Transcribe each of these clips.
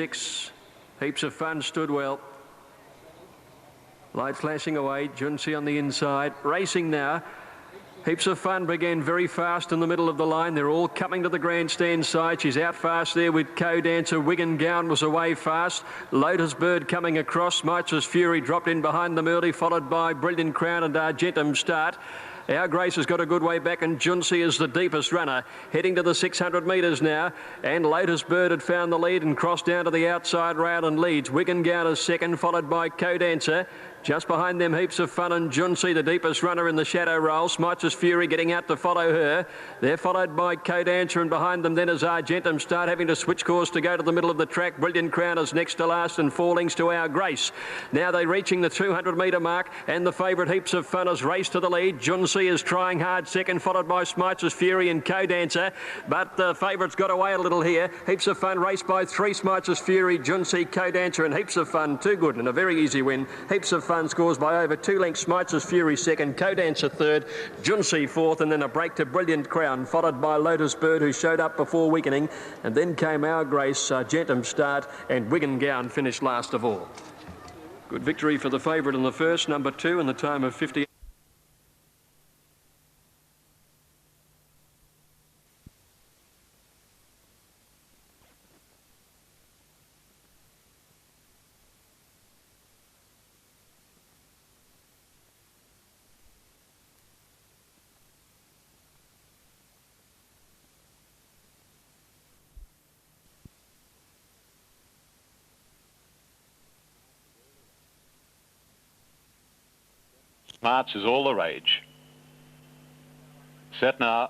6. Heaps of Fun stood well. Light flashing away. Junsi on the inside. Racing now. Heaps of Fun began very fast in the middle of the line. They're all coming to the grandstand side. She's out fast there with Co-Dancer. Wigan Gown was away fast. Lotus Bird coming across. Mitres Fury dropped in behind them early, followed by Brilliant Crown and Argentum Start. Our Grace has got a good way back, and Junsi is the deepest runner, heading to the 600 metres now. And Lotus Bird had found the lead and crossed down to the outside rail and leads. Wigan Gown is second, followed by Co-Dancer. Just behind them, Heaps of Fun and Junsi, the deepest runner in the shadow roll. Smitres Fury getting out to follow her. They're followed by Co-Dancer, and behind them then is Argentum Start, having to switch course to go to the middle of the track. Brilliant Crown is next to last, and 4 lengths to Our Grace. Now they're reaching the 200 metre mark, and the favourite Heaps of Fun has raced to the lead. Junsi is trying hard second, followed by Smitres Fury and Co-Dancer, but the favourite's got away a little here. Heaps of Fun raced by 3, Smitres Fury, Junsi, Co-Dancer and Heaps of Fun. Too good and a very easy win. Heaps of Fun scores by over 2 lengths. Smitres Fury second, Co-Dancer third, Junsi fourth, and then a break to Brilliant Crown, followed by Lotus Bird, who showed up before weakening, and then came Our Grace, Argentum Start, and Wigan Gown finished last of all. Good victory for the favourite in the first, number 2, in the time of 50. Smarts is all the rage. Set now.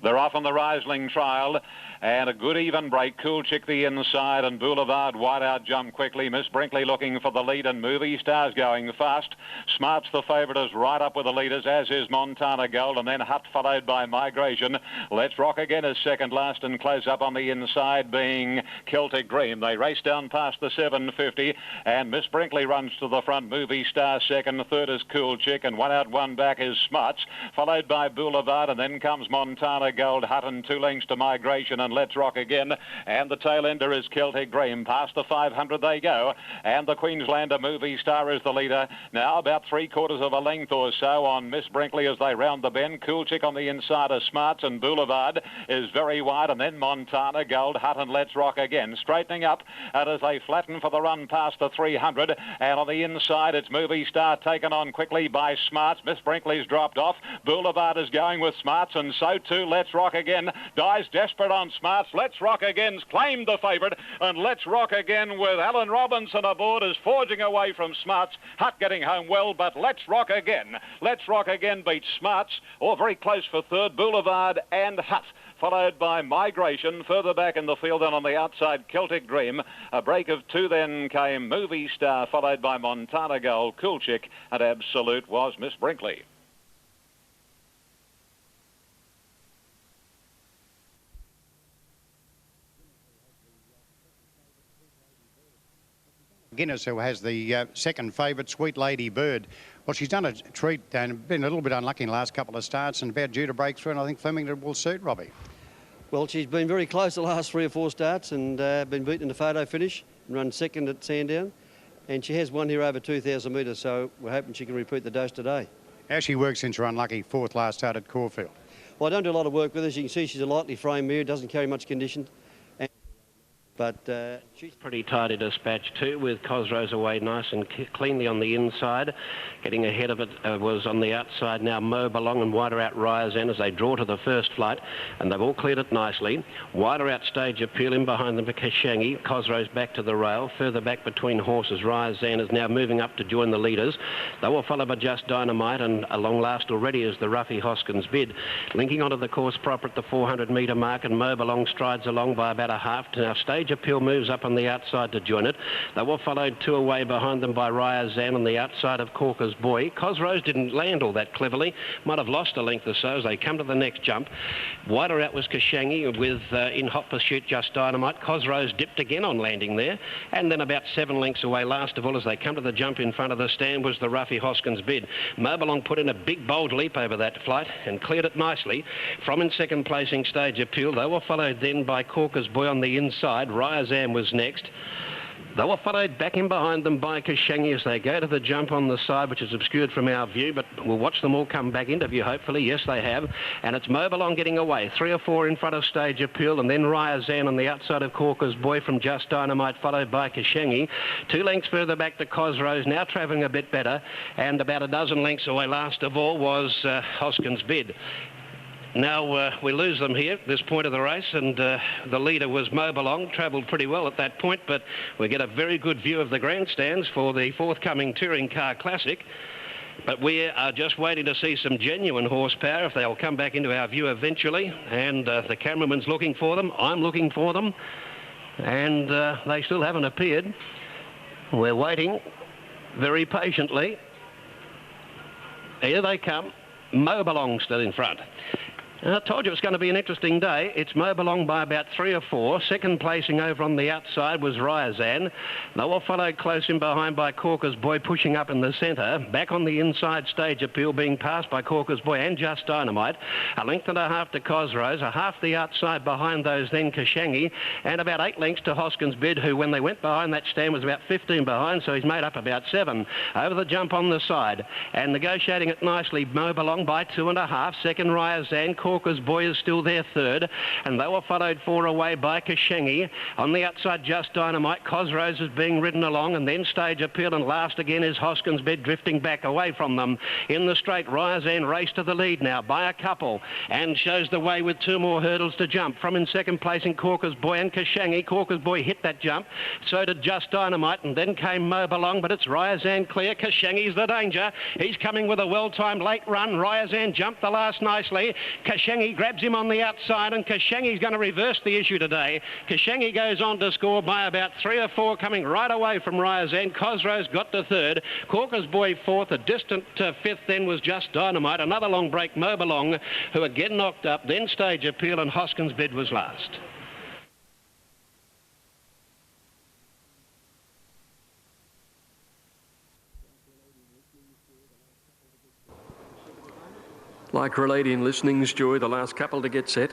They're off on the Riesling trial, and a good even break. Cool Chick the inside, and Boulevard wide out jump quickly. Miss Brinkley looking for the lead, and Movie Stars going fast. Smarts the favourite is right up with the leaders, as is Montana Gold, and then Hut followed by Migration. Let's Rock Again is second last, and close up on the inside being Celtic Dream. They race down past the 750, and Miss Brinkley runs to the front. Movie Star second, third is Cool Chick, and 1 out 1 back is Smarts, followed by Boulevard, and then comes Montana Gold, Hut, and 2 lengths to Migration, and Let's Rock Again, and the tail ender is Celtic Dream. Past the 500 they go, and the Queenslander Movie Star is the leader. Now about 3/4 of a length or so on Miss Brinkley as they round the bend. Cool Chick on the inside of Smarts, and Boulevard is very wide, and then Montana Gold, Hut, and Let's Rock Again straightening up, and as they flatten for the run past the 300, and on the inside it's Movie Star taken on quickly by Smarts. Miss Brinkley's dropped off. Boulevard is going with Smarts, and so too Let's Rock Again. Dies desperate on Smarts. Let's Rock Again's claimed the favourite, and Let's Rock Again with Alan Robinson aboard is forging away from Smarts. Hut getting home well, but Let's Rock Again. Let's Rock Again beats Smarts, or very close for third, Boulevard and Hut, followed by Migration. Further back in the field and on the outside, Celtic Dream. A break of 2 then came Movie Star, followed by Montana Gold, Cool Chick, and Absolute was Miss Brinkley. Guinness, who has the second favourite, Sweet Lady Bird. Well, she's done a treat and been a little bit unlucky in the last couple of starts and about due to break through, and I think Flemington will suit, Robbie. Well, she's been very close the last 3 or 4 starts and been beaten in the photo finish and run second at Sandown. And she has won here over 2,000 metres, so we're hoping she can repeat the dose today. How she works since her unlucky 4th last start at Caulfield? Well, I don't do a lot of work with her. As you can see, she's a lightly framed mare, doesn't carry much condition. But she's pretty tidy dispatch too, with Cosrose away nice and cleanly on the inside. Getting ahead of it was on the outside now Mo Belong, and wider out Ryazan as they draw to the first flight, and they've all cleared it nicely. Wider out Stage Appeal in behind them for Kashangi. Cosrose back to the rail. Further back between horses, Ryazan is now moving up to join the leaders. They will follow by Just Dynamite, and a long last already is the Ruffy Hoskins Bid. Linking onto the course proper at the 400 metre mark, and Mo Belong strides along by about a half. Now Stage Stage Appeal moves up on the outside to join it. They were followed 2 away behind them by Ryazan on the outside of Corker's Boy. Cosrose didn't land all that cleverly. Might have lost a length or so as they come to the next jump. Wider out was Kashangi with in hot pursuit Just Dynamite. Cosrose dipped again on landing there. And then about 7 lengths away last of all as they come to the jump in front of the stand was the Ruffy Hoskins Bid. Mobilong put in a big bold leap over that flight and cleared it nicely. From in second placing Stage Appeal, they were followed then by Corker's Boy on the inside. Ryazan was next. They were followed back in behind them by Kashangi as they go to the jump on the side, which is obscured from our view, but we'll watch them all come back into view, hopefully. Yes, they have. And it's Mobilong getting away. 3 or 4 in front of Stage Appeal, and then Ryazan on the outside of Corker's Boy from Just Dynamite, followed by Kashangi. 2 lengths further back to Cosrose, now travelling a bit better. And about a dozen lengths away last of all was Hoskins Bid. Now we lose them here at this point of the race, and the leader was Mobilong, travelled pretty well at that point, but we get a very good view of the grandstands for the forthcoming Touring Car Classic. But we are just waiting to see some genuine horsepower, if they'll come back into our view eventually, and the cameraman's looking for them, I'm looking for them, and they still haven't appeared. We're waiting very patiently. Here they come. Mobilong still in front. I told you it was going to be an interesting day. It's Mobilong by about 3 or 4. Second placing over on the outside was Ryazan. They were followed close in behind by Corker's Boy, pushing up in the centre. Back on the inside, Stage Appeal being passed by Corker's Boy and Just Dynamite. A length and a half to Cosrose, a half the outside behind those then Kashangi, and about 8 lengths to Hoskins Bid, who when they went behind that stand was about 15 behind, so he's made up about 7. Over the jump on the side and negotiating it nicely, Mobilong by 2.5. Second Ryazan. Corker's Boy is still there third, and they were followed 4 away by Kashangi. On the outside, Just Dynamite. Cosrose is being ridden along, and then Stage Appeal, and last again is Hoskins Bid drifting back away from them. In the straight, Ryazan race to the lead now by a couple, and shows the way with 2 more hurdles to jump. From in second place in Corker's Boy and Kashangi. Corker's Boy hit that jump, so did Just Dynamite, and then came Mobilong, but it's Ryazan clear. Kashangi's the danger. He's coming with a well-timed late run. Ryazan jumped the last nicely. Kashangi grabs him on the outside, and Kashangi's going to reverse the issue today. Kashangi goes on to score by about 3 or 4, coming right away from Ryazan. Cosrose got to third. Corker's Boy fourth. A distant fifth then was Just Dynamite. Another long break, Mobilong, who again knocked up. Then Stage Appeal, and Hoskins Bid was last. Like Relady and Listening's Joy, the last couple to get set.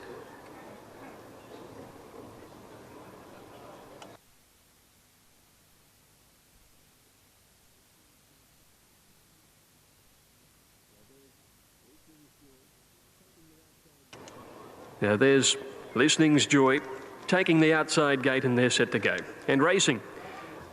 Now there's Listening's Joy taking the outside gate, and they're set to go. And racing.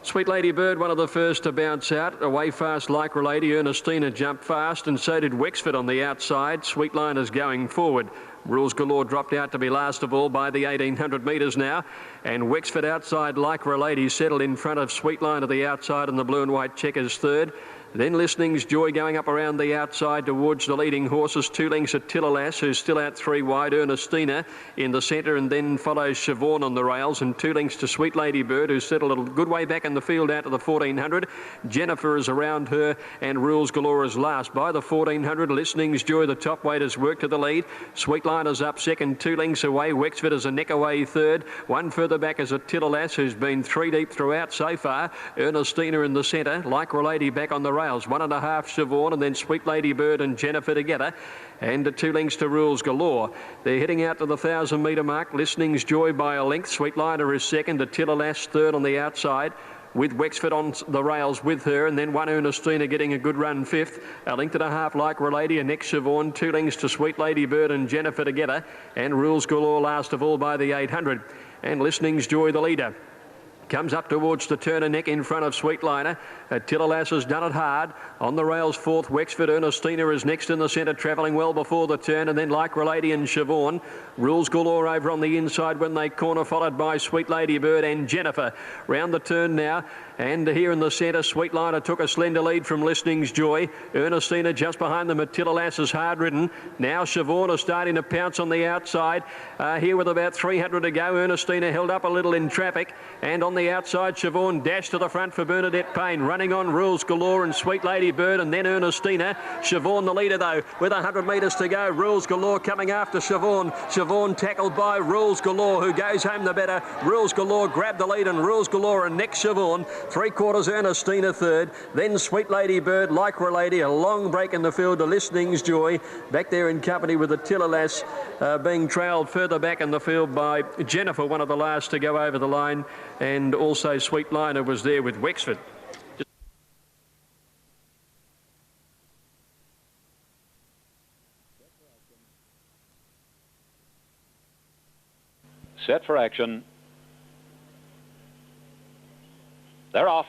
Sweet Lady Bird, one of the first to bounce out. Away fast, Like Relady. Ernestina jumped fast, and so did Wexford on the outside. Sweetliners going forward. Rules Galore dropped out to be last of all by the 1,800 metres now. And Wexford outside, Like Relady, settled in front of Sweetliner the outside, and the blue and white checkers third. Then Listening's Joy going up around the outside towards the leading horses. 2 lengths at Tillalas, who's still out 3 wide. Ernestina in the centre, and then follows Siobhan on the rails, and 2 lengths to Sweet Lady Bird, who's settled a good way back in the field out to the 1,400. Jennifer is around her, and Rules Galore is last by the 1,400. Listening's Joy, the top weight, has worked to the lead. Sweetliner's up second, 2 lengths away. Wexford is a neck away third. 1 further back is a Tillalas, who's been 3 deep throughout so far. Ernestina in the centre. Like Relady back on the rails. 1.5 Siobhan, and then Sweet Lady Bird and Jennifer together, and 2 lengths to Rules Galore. They're heading out to the 1,000 metre mark. Listening's Joy by a length. Sweetliner is second, to Tillalas third on the outside, with Wexford on the rails with her, and then 1 Ernestina getting a good run fifth. 1.5 lengths Like Relady, and next Siobhan. 2 lengths to Sweet Lady Bird and Jennifer together, and Rules Galore last of all by the 800. And Listening's Joy the leader. Comes up towards the turn and neck in front of Sweetliner. Tillalas has done it hard. On the rails, fourth, Wexford. Ernestina is next in the centre, travelling well before the turn. And then Like Relady and Siobhan. Rules Galore over on the inside when they corner, followed by Sweet Lady Bird and Jennifer. Round the turn now. And here in the centre, Sweetliner took a slender lead from Listening's Joy. Ernestina just behind them. Tillalas is hard ridden. Now Siobhan is starting to pounce on the outside. Here with about 300 to go. Ernestina held up a little in traffic. And on the outside, Siobhan dashed to the front for Bernadette Payne. Running on Rules Galore and Sweet Lady Bird, and then Ernestina. Siobhan the leader though, with 100 metres to go. Rules Galore coming after Siobhan. Siobhan tackled by Rules Galore, who goes home the better. Rules Galore grabbed the lead, and Rules Galore and next Siobhan. 3/4 Ernestina third. Then Sweet Lady Bird, Like Relady. A long break in the field to Listening's Joy. Back there in company with the Tillalas, being trailed further back in the field by Jennifer, one of the last to go over the line. And also Sweetliner was there with Wexford. Set for action. They're off.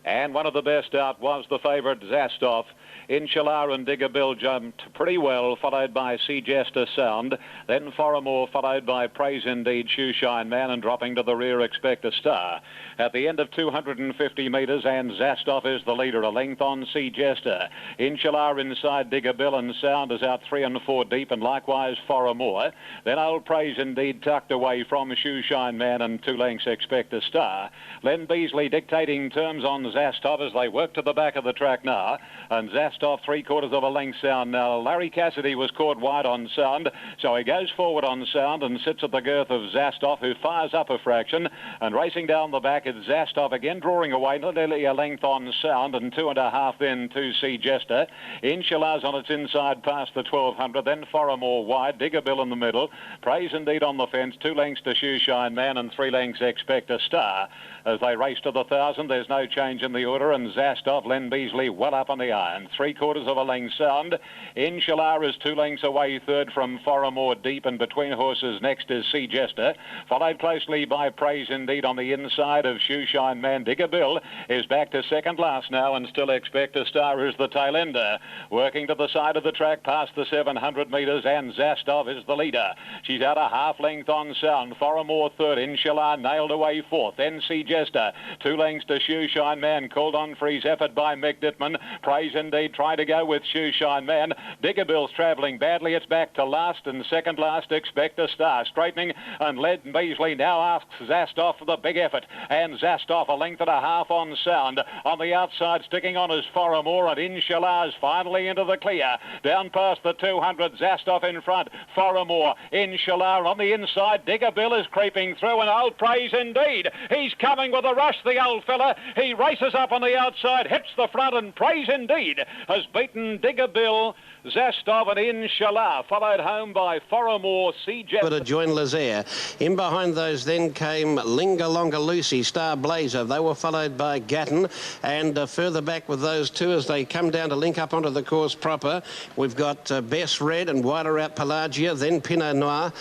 And one of the best out was the favourite Zastov. Inshallah and Digger Bill jumped pretty well, followed by Sea Jester Sound. Then Foramore, followed by Praise Indeed, Shoeshine Man, and dropping to the rear, Expect a Star. At the end of 250 metres, and Zastov is the leader, a length on Sea Jester. Inshallah inside Digger Bill, and Sound is out 3 and 4 deep, and likewise Foramore. Then Old Praise Indeed tucked away from Shoeshine Man, and 2 lengths Expect a Star. Len Beasley dictating terms on Zastov as they work to the back of the track now, and Zastov 3/4 of a length Sound. Now Larry Cassidy was caught wide on Sound, so he goes forward on Sound and sits at the girth of Zastov, who fires up a fraction, and racing down the back is Zastov again, drawing away nearly a length on Sound, and 2.5 then to Sea Jester. Inshallah's on its inside past the 1200, then Foramore wide, Digger Bill in the middle, Praise Indeed on the fence, 2 lengths to Shoeshine Man, and 3 lengths Expect a Star. As they race to the 1,000, there's no change in the order, and Zastov, Len Beasley well up on the iron. 3/4 of a length Sound. Inshallah is 2 lengths away third from Foramore deep, and between horses next is Sea Jester, followed closely by Praise Indeed on the inside of Shoeshine Man. Digger Bill is back to second last now, and still Expect a Star is the tail ender. Working to the side of the track past the 700 metres, and Zastov is the leader. She's out a half length on Sound. Foramore third. Inshallah nailed away fourth. Then Sea Jester, 2 lengths to Shoeshine Man, called on for his effort by Mick Dittman. Praise Indeed tried to go with Shoeshine Man. Digger Bill's travelling badly. It's back to last, and second last Expect a Star. Straightening, and Len Beasley now asks Zastov for the big effort, and Zastov a length and a half on Sound. On the outside, sticking on is Foramore, and Inshallah is finally into the clear. Down past the 200, Zastov in front. Foramore, Inshallah on the inside. Digger Bill is creeping through, and Old Praise Indeed. He's coming with a rush, the old fella. He races up on the outside, hits the front, and Praise Indeed has beaten Digger Bill, Zastov, and Inshallah, followed home by Foramore, Sea Jester. To join Lazaire. In behind those then came Linga Longa Lucy, Star Blazer. They were followed by Gatton, and further back with those two as they come down to link up onto the course proper. We've got Bess Red and wider out Pelagia, then Pinot Noir,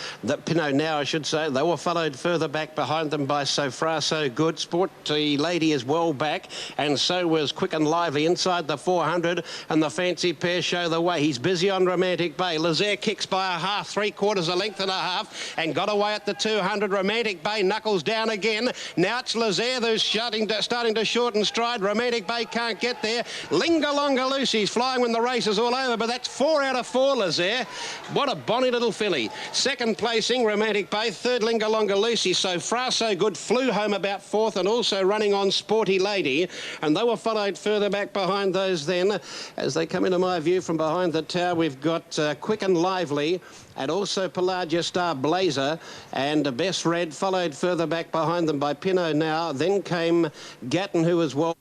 Pinot Now I should say. They were followed further back behind them by So Far So Good. Sporty Lady is well back, and so was Quick and Lively inside the 400, and the fancy pair show the way. He's busy on Romantic Bay. Lazaire kicks by a half, 3/4 a length and a half, and got away at the 200. Romantic Bay knuckles down again. Now it's Lazaire who's starting to shorten stride. Romantic Bay can't get there. Linga Longa Lucy's flying when the race is all over, but that's 4 out of 4, Lazaire. What a bonny little filly. Second placing, Romantic Bay. Third, Linga Longa Lucy. So Far So Good flew home about fourth, and also running on Sporty Lady, and they were followed further back behind those then. As they come into my view from behind the tower, we've got Quick and Lively, and also Pelagia, Star Blazer, and Bess Red, followed further back behind them by Pinot Now. Then came Gatton, who was well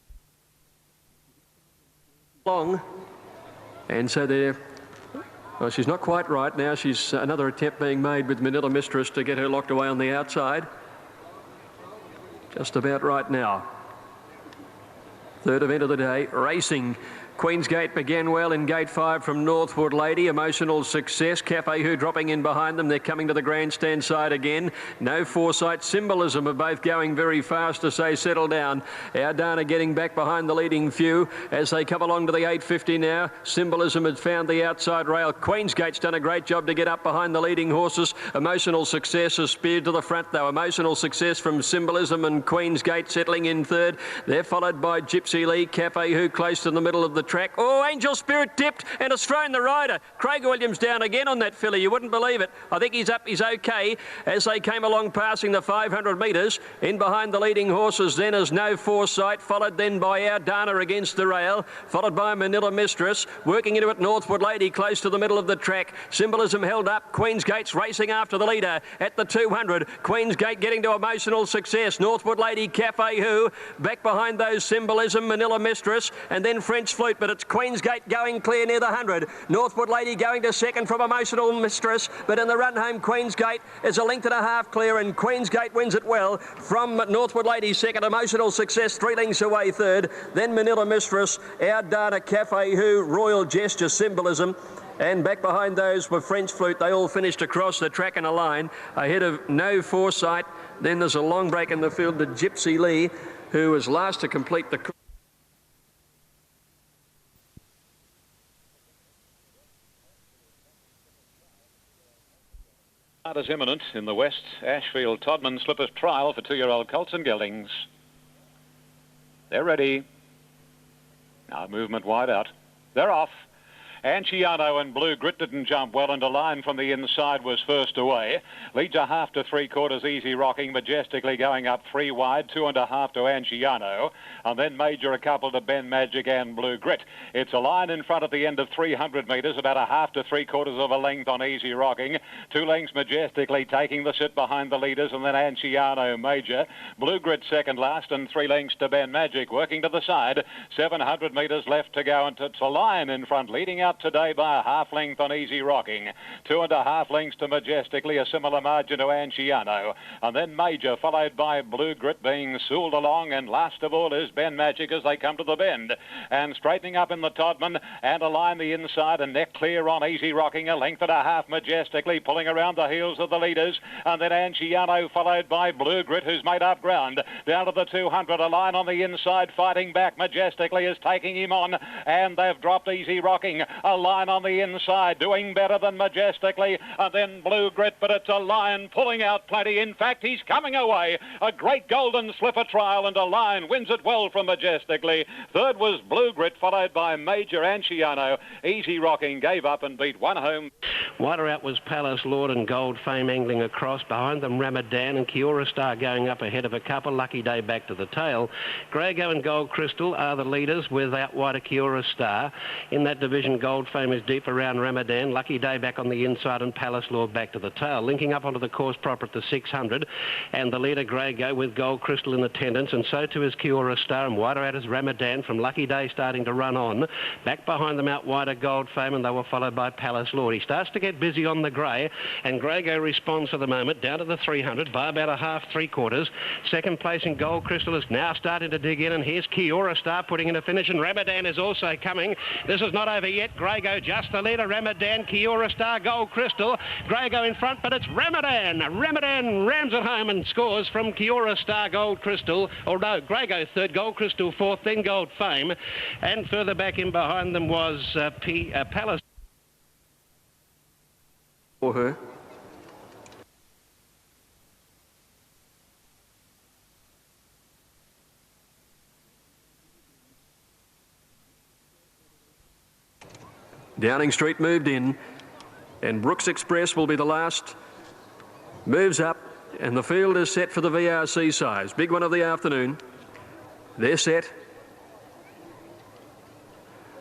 long, and so they're... Well, she's not quite right now. She's another attempt being made with Manila Mistress to get her locked away on the outside. Just about right now. Third event of the day, racing Queensgate began well in gate 5 from Northwood Lady. Emotional Success. Cafe Who dropping in behind them. They're coming to the grandstand side again. No Foresight. Symbolism are both going very fast as they settle down. Ardana getting back behind the leading few as they come along to the 850 now. Symbolism had found the outside rail. Queensgate's done a great job to get up behind the leading horses. Emotional Success has speared to the front though. Emotional Success from Symbolism and Queensgate settling in third. They're followed by Gypsy Lee. Cafe Who close to the middle of the track. Oh, Angel Spirit tipped and has thrown the rider. Craig Williams down again on that filly. You wouldn't believe it. I think he's up. He's okay as they came along passing the 500 metres. In behind the leading horses then is No Foresight, followed then by Ardana against the rail, followed by Manila Mistress. Working into it, Northwood Lady close to the middle of the track. Symbolism held up. Queensgate's racing after the leader at the 200. Queensgate getting to Emotional Success. Northwood Lady, Cafe Who. Back behind those Symbolism, Manila Mistress, and then French Flute, but it's Queensgate going clear near the 100. Northwood Lady going to second from Emotional Mistress, but in the run home Queensgate is a length and a half clear, and Queensgate wins it well from Northwood Lady second. Emotional Success 3 lengths away third, then Manila Mistress, Ardana, Cafe Who, Royal Gesture, Symbolism, and back behind those were French Flute. They all finished across the track in a line ahead of No Foresight. Then there's a long break in the field to Gypsy Lee, who was last to complete the Is imminent in the West Ashfield Todman Slippers trial for 2-year-old colts and geldings. They're ready. Now movement wide out. They're off. Anciano and Blue Grit didn't jump well, and a line from the inside was first away. Leads a half to 3/4 Easy Rocking, majestically going up 3 wide, 2 1/2 to Anciano, and then Major a couple to Ben Magic and Blue Grit. It's a line in front at the end of 300 metres, about a half to 3/4 of a length on Easy Rocking. 2 lengths majestically taking the sit behind the leaders, and then Anciano Major. Blue Grit second last, and 3 lengths to Ben Magic working to the side. 700 metres left to go, and it's a line in front leading out today by a half length on Easy Rocking. 2 1/2 lengths to majestically, a similar margin to Anciano, and then Major followed by Blue Grit being sooled along, and last of all is Ben Magic as they come to the bend and straightening up in the Todman, and a line the inside and neck clear on Easy Rocking, a length and a half majestically pulling around the heels of the leaders, and then Anciano followed by Blue Grit, who's made up ground down to the 200. A line on the inside fighting back majestically is taking him on, and they've dropped Easy Rocking. A line on the inside doing better than majestically, and then Blue Grit, but it's a line pulling out plenty. In fact, he's coming away. A great golden slipper trial, and a line wins it well from majestically. Third was Blue Grit, followed by Major. Anciano. Easy Rocking gave up and beat one home. Wider out was Palace Lord and Gold Fame angling across. Behind them Ramadan and Kiora Star going up ahead of a couple. Lucky Day back to the tail. Grago and Gold Crystal are the leaders with out wider Kiora Star. In that division, Gold Fame is deep around Ramadan. Lucky Day back on the inside, and Palace Lord back to the tail. Linking up onto the course proper at the 600. And the leader Grago with Gold Crystal in attendance, and so too is Kiora Star, and wider out is Ramadan from Lucky Day starting to run on. Back behind them out wider Gold Fame, and they were followed by Palace Lord. He starts to get busy on the grey, and Grago responds for the moment down to the 300 by about a half 3/4. Second place in Gold Crystal is now starting to dig in, and here's Kiora Star putting in a finish, and Ramadan is also coming. This is not over yet. Grago just the leader. Ramadan, Kiora Star, Gold Crystal. Grago in front, but it's Ramadan. Ramadan rams it home and scores from Kiora Star, Gold Crystal. Or no, Grago third, Gold Crystal fourth, then Gold Fame. And further back in behind them was Palace. For her. Downing Street moved in, and Brooks Express will be the last. Moves up, and the field is set for the VRC size. Big one of the afternoon. They're set.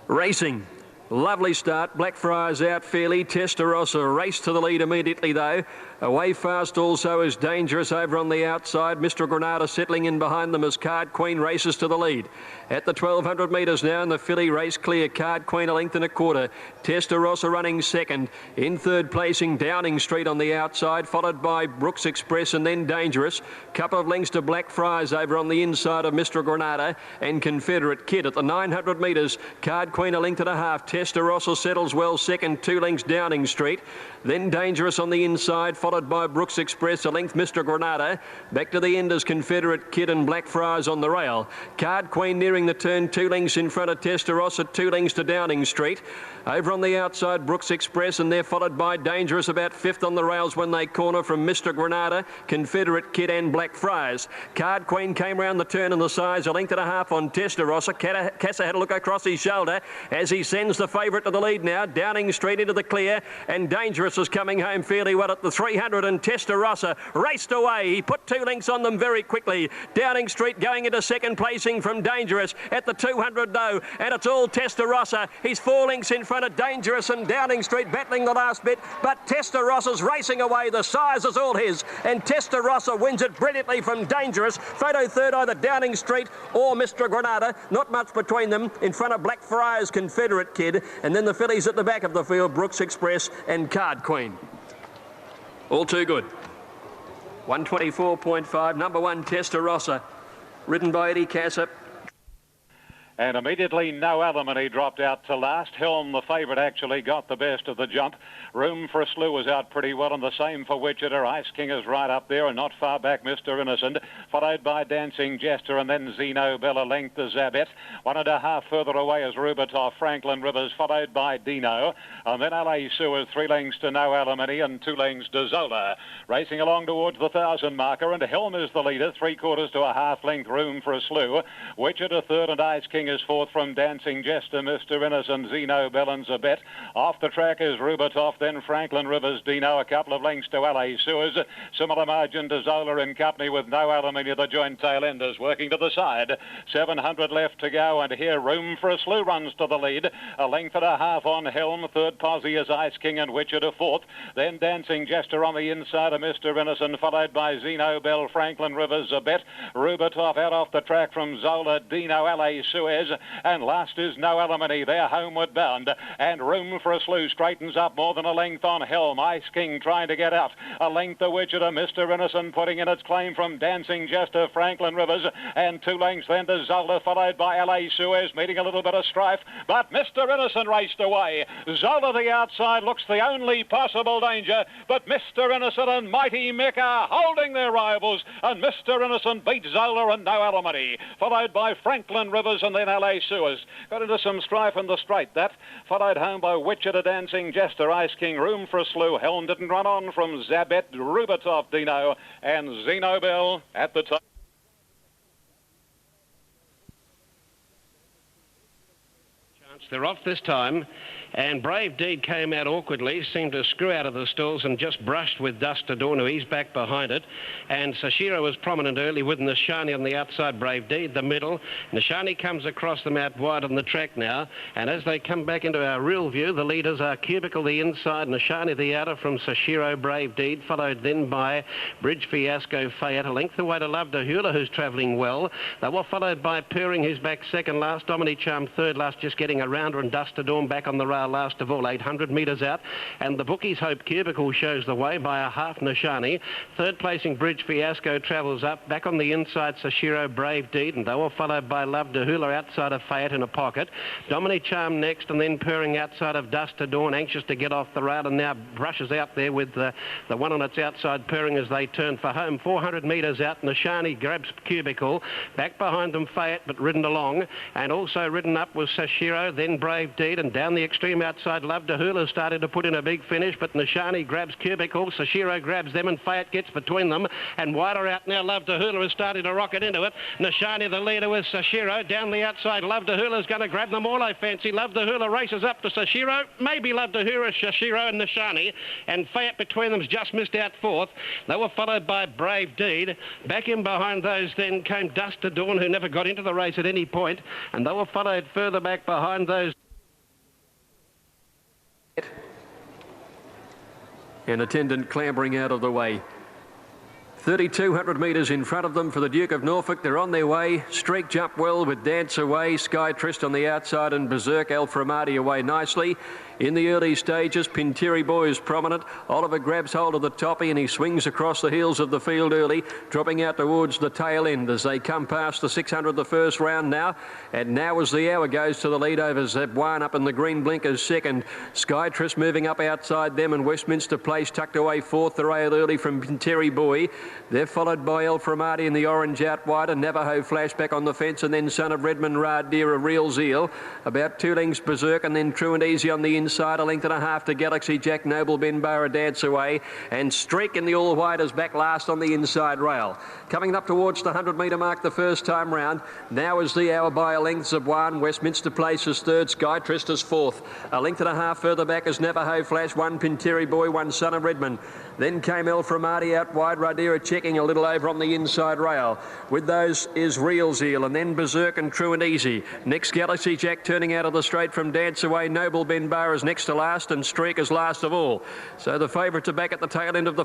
Racing. Lovely start. Blackfriars out fairly. Testarossa raced to the lead immediately though. Away fast also is Dangerous over on the outside. Mr. Granada settling in behind them as Card Queen races to the lead. At the 1200 metres now, and the filly race clear. Card Queen a length and a quarter. Testarossa running second. In third placing Downing Street on the outside, followed by Brooks Express and then Dangerous. Couple of lengths to Blackfriars over on the inside of Mr. Granada and Confederate Kid. At the 900 metres, Card Queen a length and a half. Testarossa settles well second, 2 lengths Downing Street. Then Dangerous on the inside, followed by Brooks Express, a length Mr. Granada. Back to the end as Confederate Kid and Blackfriars on the rail. Card Queen nearing the turn, 2 lengths in front of Testarossa, 2 lengths to Downing Street. Over on the outside, Brooks Express, and they're followed by Dangerous, about 5th on the rails when they corner from Mr. Granada, Confederate Kid and Blackfriars. Card Queen came round the turn in the size, a length and a half on Testarossa. Casa had a look across his shoulder as he sends the favourite to the lead now. Downing Street into the clear, and Dangerous is coming home fairly well at the 300, and Testarossa raced away. He put 2 lengths on them very quickly. Downing Street going into second placing from Dangerous at the 200 though, and it's all Testarossa. He's 4 lengths in front of Dangerous, and Downing Street battling the last bit, but Testarossa's racing away. The size is all his, and Testarossa wins it brilliantly from Dangerous. Photo third, either Downing Street or Mr. Granada. Not much between them in front of Blackfriars, Confederate Kid, and then the fillies at the back of the field, Brooks Express and Card Queen. All too good. 124.5, number 1 Testarossa, ridden by Eddie Casa. And immediately No Alimony dropped out to last. Helm, the favourite, actually got the best of the jump. Room for a Slew was out pretty well, and the same for Wichita. Ice King is right up there, and not far back Mr. Innocent, followed by Dancing Jester, and then Zeno Bell, a length to Zabet. 1.5 further away is Rubatoff, Franklin Rivers, followed by Dino, and then LA Sewers, 3 lengths to No Alimony and 2 lengths to Zola. Racing along towards the 1,000 marker, and Helm is the leader, 3/4 to a half length Room for a Slew. Wichita third, and Ice King is fourth from Dancing Jester, Mr. Innocent, Zeno Bell and Zabet. Off the track is Rubatoff, then Franklin Rivers, Dino, a couple of lengths to LA Sewers. Similar margin to Zola in company with No Alimony, the joint tail enders working to the side. 700 left to go, and here Room for a Slew runs to the lead. A length and a half on Helm. Third posse is Ice King and Wichita fourth. Then Dancing Jester on the inside of Mr. Innocent, followed by Zeno Bell, Franklin Rivers, Zabet. Rubatoff out off the track from Zola, Dino, LA Suez, and last is No Alimony. They're homeward bound, and Room for a Slew straightens up more than a length on Helm. Ice King trying to get out. A length to Wichita. Mr. Innocent putting in its claim from Dancing Jester, Franklin Rivers, and 2 lengths then to Zola, followed by LA Suez, meeting a little bit of strife, but Mr. Innocent raced away. Zola the outside looks the only possible danger, but Mr. Innocent and Mighty Mick are holding their rivals, and Mr. Innocent beats Zola and No Alimony, followed by Franklin Rivers and then LA Sewers. Got into some strife in the straight, that, followed home by Wichita, Dancing Jester, Ice King, Room for a Slew. Helm didn't run on from Zabet, Rubatoff, Dino, and Zeno Bell at the top. They're off this time, and Brave Deed came out awkwardly, seemed to screw out of the stalls and just brushed with Dust to Dawn, who he's back behind it. And Sashiro was prominent early with Nishani on the outside, Brave Deed the middle. Nishani comes across them out wide on the track now, and as they come back into our real view, the leaders are Cubicle the inside, Nishani the outer from Sashiro, Brave Deed, followed then by Bridge Fiasco, Fayette, a length away to Love to Hula, who's travelling well. They were followed by Purring, who's back second last, Dominic Charm third last, just getting a rounder, and Dust to Dawn back on the rail last of all, 800 metres out, and the bookies hope Cubicle shows the way by a half Nishani. Third placing Bridge Fiasco travels up, back on the inside Sashiro, Brave Deed, and they were followed by Love to Hula outside of Fayette in a pocket. Dominic Charm next, and then Purring outside of Dust to Dawn, anxious to get off the rail, and now brushes out there with the one on its outside, Purring, as they turn for home. 400 metres out, Nishani grabs Cubicle, back behind them Fayette, but ridden along, and also ridden up was Sashiro, then Brave Deed, and down the extreme outside Love to Hula started to put in a big finish, but Nishani grabs Cubicle, Sashiro grabs them, and Fayette gets between them, and wider out now Love to Hula is starting to rocket into it. Nishani the leader with Sashiro, down the outside Love to Hula is going to grab them all, I fancy. Love to Hula races up to Sashiro, maybe Love to Hula, Sashiro and Nishani, and Fayette between them's just missed out fourth. They were followed by Brave Deed. Back in behind those then came Dust to Dawn, who never got into the race at any point, and they were followed further back behind those and attendant clambering out of the way. 3,200 metres in front of them for the Duke of Norfolk. They're on their way. Streak jumped well with Dance Away. Sky Trist on the outside and Berserk Alframati away nicely. In the early stages, Pintiri Boy is prominent. Oliver grabs hold of the toppy and he swings across the heels of the field early, dropping out towards the tail end as they come past the 600 the first round now. And now as the hour goes to the lead over Zebwan up in the green blinkers second. Sky Trist moving up outside them and Westminster Place tucked away fourth. The rail early from Pintiri Boy. They're followed by Alframati in the orange out wide, and Navajo flashback on the fence, and then Son of Redmond Radir, a Real Zeal. About 2 lengths Berserk, and then True and Easy on the inside, 1.5 lengths to Galaxy Jack, Noble Ben Barra Dance Away, and Streak in the all white is back last on the inside rail. Coming up towards the 100 metre mark the first time round. Now is the hour by 1 length of one. Westminster Place is third, Sky Trist is fourth. 1.5 lengths further back is Navajo Flash, 1 Pintiri Boy, 1 Son of Redmond. Then came Alframati out wide, Radira checking a little over on the inside rail. With those is Real Zeal, and then Berserk and True and Easy. Next Galaxy Jack turning out of the straight from Dance Away. Noble Ben Barra is next to last, and Streak is last of all. So the favourites are back at the tail end of the